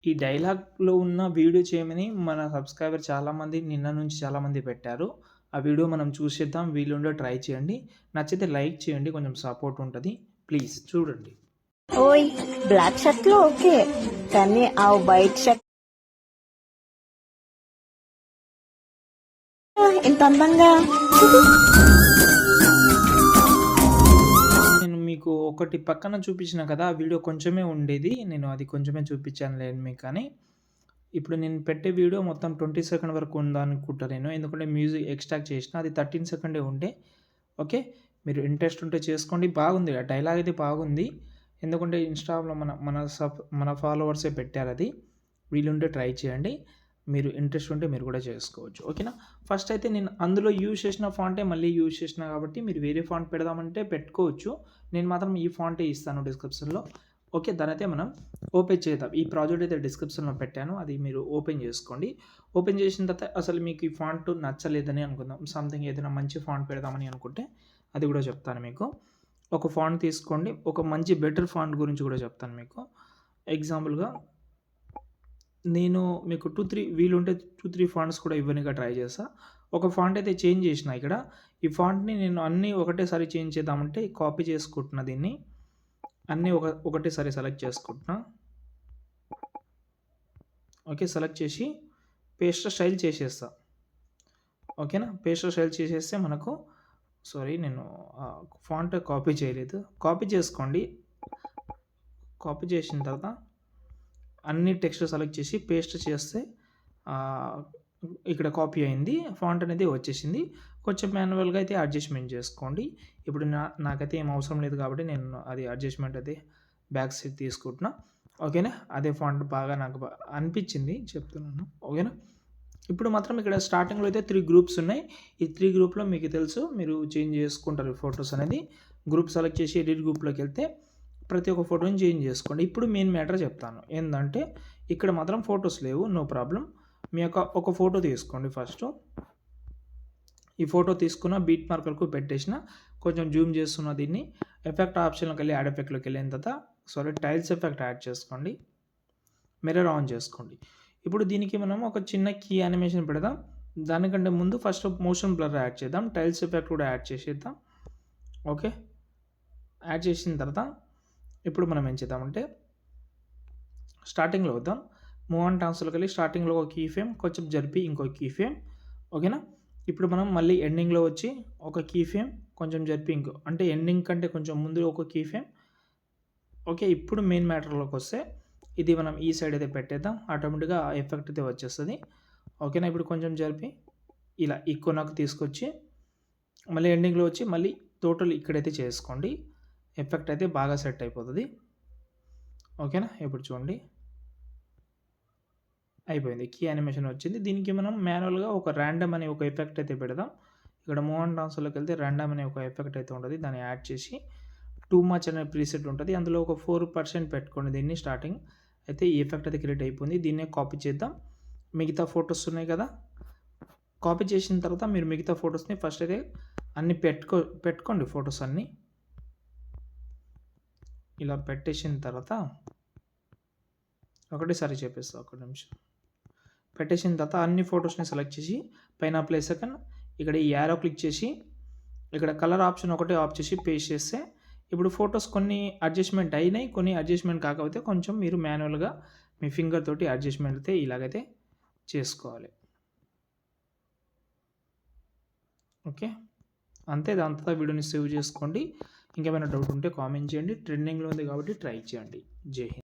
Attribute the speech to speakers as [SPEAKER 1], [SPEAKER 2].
[SPEAKER 1] ఈ డైలాగ్‌లో ఉన్న వీడియో చేయమని మన సబ్‌స్క్రైబర్ చాలామంది నిన్న నుంచి చాలామంది పెట్టారు. ఆ వీడియో మనం చూసేద్దాం. వీలుంటే ట్రై చేయండి. నచ్చితే లైక్ చేయండి. కొంచెం సపోర్ట్ ఉంటది. ప్లీజ్ చూడండి.
[SPEAKER 2] ఓయ్ బ్లాక్ షర్ట్‌లో ఓకే. కానీ ఆ వైట్ షర్ట్ ఇంత అందంగా
[SPEAKER 1] నేను మీకు ఒకటి పక్కన చూపించిన కదా! ఆ వీడియో కొంచెమే ఉండేది. నేను అది కొంచెమే చూపించానులేండి మీకు కానీ. ఇప్పుడు నేను పెట్టే వీడియో మొత్తం 20 సెకండ్ వరకు ఉందనుకుంటా నేను. ఎందుకంటే మ్యూజిక్ ఎక్స్ట్రాక్ట్ చేసిన. అది 13 సెకండే ఉండే. ఓకే. మీరు ఇంట్రెస్ట్ ఉంటే చేసుకోండి. బాగుంది. ఆ డైలాగ్ అయితే బాగుంది. ఎందుకంటే ఇన్‌స్టాలో మన ఫాలోవర్సే పెట్టారది. వీలుంటే ట్రై చేయండి. మీరు ఇంట్రెస్ట్ ఉంటే మీరు కూడా చేసుకోవచ్చు. ఓకేనా? ఫస్ట్ అయితే నేను అందులో యూజ్ చేసిన ఫాంటే మళ్ళీ యూజ్ చేసినా కాబట్టి మీరు వేరే ఫాంట్ పెడదామంటే పెట్టుకోవచ్చు. నేను మాత్రం ఈ ఫాంటే ఇస్తాను డిస్క్రిప్షన్‌లో. ఓకే. దానైతే మనం ఓపెన్ చేద్దాం. ఈ ప్రాజెక్ట్ అయితే డిస్క్రిప్షన్‌లో పెట్టాను. అది మీరు ఓపెన్ చేసుకోండి. ఓపెన్ చేసిన తర్వాత అసలు మీకు ఈ ఫాంట్ నచ్చలేదని అనుకుందాం. సంథింగ్ ఏదైనా మంచి ఫాంట్ పెడదామని అనుకుంటే అది కూడా చెప్తాను మీకు. ఒక ఫాంట్ తీసుకోండి. ఒక మంచి బెటర్ ఫాంట్ గురించి కూడా చెప్తాను మీకు. ఎగ్జాంపుల్‌గా నేను మీకు 3 వీలుంటే 3 ఫాంట్స్ కూడా ఇవ్వనీకి ట్రై చేస్తా. ఒక ఫాంట్ అయితే చేంజ్ చేసినా ఇక్కడ. ఈ ఫాంట్‌ని నేను అన్నీ ఒకటేసారి చేంజ్ చేద్దామంటే కాపీ చేసుకుంటున్నా దీన్ని. అన్నీ ఒకటేసారి సెలెక్ట్ చేసుకుంటున్నా. ఓకే. సెలెక్ట్ చేసి పేస్ట్ స్టైల్ చేసేస్తా. ఓకేనా? పేస్ట్ స్టైల్ చేసేస్తే మనకు సారీ నేను ఫాంట్ కాపీ చేయలేదు. కాపీ చేసుకోండి. కాపీ చేసిన తర్వాత అన్ని టెక్స్ట్ సెలెక్ట్ చేసి పేస్ట్ చేస్తే ఆహ్, ఇక్కడ కాపీ అయింది. ఫాంట్ అనేది వచ్చేసింది. కొంచెం మాన్యువల్‌గా అయితే అడ్జస్ట్‌మెంట్ చేసుకోండి. ఇప్పుడు నాకైతే ఏం అవసరం లేదు కాబట్టి నేను అది అడ్జస్ట్‌మెంట్ అయితే బ్యాక్ సైడ్ తీసుకుంటున్నా. ఓకేనా? అదే ఫాంట్ బాగా నాకు అనిపించింది చెప్తున్నాను. ఓకేనా? ఇప్పుడు మాత్రం ఇక్కడ స్టార్టింగ్‌లో అయితే 3 గ్రూప్స్ ఉన్నాయి. ఈ 3 గ్రూప్‌లో మీకు తెలుసు మీరు చేంజ్ చేసుకుంటారు ఫోటోస్ అనేది. గ్రూప్ సెలెక్ట్ చేసి ఎడిట్ గ్రూప్‌లోకెళ్తే ప్రతి ఒక్క ఫోటోని చేంజ్ చేసుకోండి. ఇప్పుడు మెయిన్ మ్యాటర్ చెప్తాను. ఏందంటే ఇక్కడ మాత్రం ఫోటోస్ లేవు. No problem. మీ యొక్క ఒక ఫోటో తీసుకోండి ఫస్టు. ఈ ఫోటో తీసుకున్న బీట్ మార్కర్‌కు పెట్టేసిన. కొంచెం జూమ్ చేస్తున్న దీన్ని. ఎఫెక్ట్ ఆప్షన్‌లోకెళ్ళి యాడ్ ఎఫెక్ట్‌లోకెళ్ళిన తర్వాత టైల్స్ ఎఫెక్ట్ యాడ్ చేసుకోండి. మిర్రర్ ఆన్ చేసుకోండి. ఇప్పుడు దీనికి మనం ఒక చిన్న కీ యానిమేషన్ పెడదాం. దానికంటే ముందు ఫస్ట్ మోషన్ బ్లర్ యాడ్ చేద్దాం. టైల్స్ ఎఫెక్ట్ కూడా యాడ్ చేసేద్దాం. ఓకే. యాడ్ చేసిన తర్వాత ఇప్పుడు మనం ఏం చేద్దామంటే స్టార్టింగ్‌లో వద్దాం. మూవ్ ఆన్ ట్రాన్స్‌లోకెళ్ళి స్టార్టింగ్‌లో ఒక కీ ఫ్రేమ్ కొంచెం జరిపి ఇంకో కీ ఫ్రేమ్. ఓకేనా? ఇప్పుడు మనం మళ్ళీ ఎండింగ్‌లో వచ్చి ఒక కీ ఫ్రేమ్ కొంచెం జరిపి అంటే ఎండింగ్ కంటే కొంచెం ముందు ఒక కీ ఫ్రేమ్. ఓకే. ఇప్పుడు మెయిన్ మ్యాటర్‌లోకొస్తే ఇది మనం ఈ సైడ్ అయితే పెట్టేద్దాం. ఆటోమేటిక్‌గా ఆ ఎఫెక్ట్ అయితే వచ్చేస్తది. ఓకేనా? ఇప్పుడు కొంచెం జరిపి ఇలా ఈ కొనకు తీసుకొచ్చి మళ్ళీ ఎండింగ్‌లో వచ్చి మళ్ళీ టోటల్ ఇక్కడైతే చేసుకోండి. ఎఫెక్ట్ అయితే బాగా సెట్ అయిపోతది. ఓకేనా? ఇప్పుడు చూడండి. అయిపోయింది. కీ యానిమేషన్ వచ్చింది. దీనికి మనం మాన్యువల్‌గా ఒక రాండమ్ అనే ఒక ఎఫెక్ట్ అయితే పెడదాం. ఇక్కడ మూవ్ ఆన్ ట్రాన్స్‌ఫర్‌లోకెళ్తే రాండమ్ అనే ఒక ఎఫెక్ట్ అయితే ఉంటది. దాన్ని యాడ్ చేసి టూ మచ్ అనే ప్రీసెట్ ఉంటది. అందులో ఒక 4% పెట్టుకోండి దీన్ని స్టార్టింగ్. అయితే ఈ ఎఫెక్ట్ అయితే క్రియేట్ అయిపోయింది. దీన్నే కాపీ చేద్దాం. మిగతా ఫోటోస్ ఉన్నాయి కదా! కాపీ చేసిన తర్వాత మీరు మిగతా ఫోటోస్‌ని ఫస్ట్ అయితే అన్ని పెట్టుకోండి ఫోటోస్ అన్నీ. ఇలా పెట్టేసిన తర్వాత ఒకటేసారి చెప్పేస్తా ఒక్క నిమిషం. పెట్టేసిన తర్వాత అన్ని ఫోటోస్‌ని సెలెక్ట్ చేసి పైన ప్లస్ ఐకాన్ ఇక్కడ ఈ యారో క్లిక్ చేసి ఇక్కడ కలర్ ఆప్షన్ ఒకటే ఆఫ్ చేసి పేస్ట్ చేస్తే ఇప్పుడు ఫోటోస్ కొన్ని అడ్జస్ట్‌మెంట్ అయినాయి. కొన్ని అడ్జస్ట్‌మెంట్ కాకపోతే కొంచెం మీరు మాన్యువల్‌గా మీ ఫింగర్ తోటి అడ్జస్ట్‌మెంట్ అయితే ఇలాగైతే చేసుకోవాలి. ఓకే. అంతే దాని తర్వాత వీడియోని సేవ్ చేసుకోండి. ఇంకేమైనా డౌట్ ఉంటే కామెంట్ చేయండి. ట్రెండింగ్‌లో ఉంది కాబట్టి ట్రై చేయండి. జై హింద్.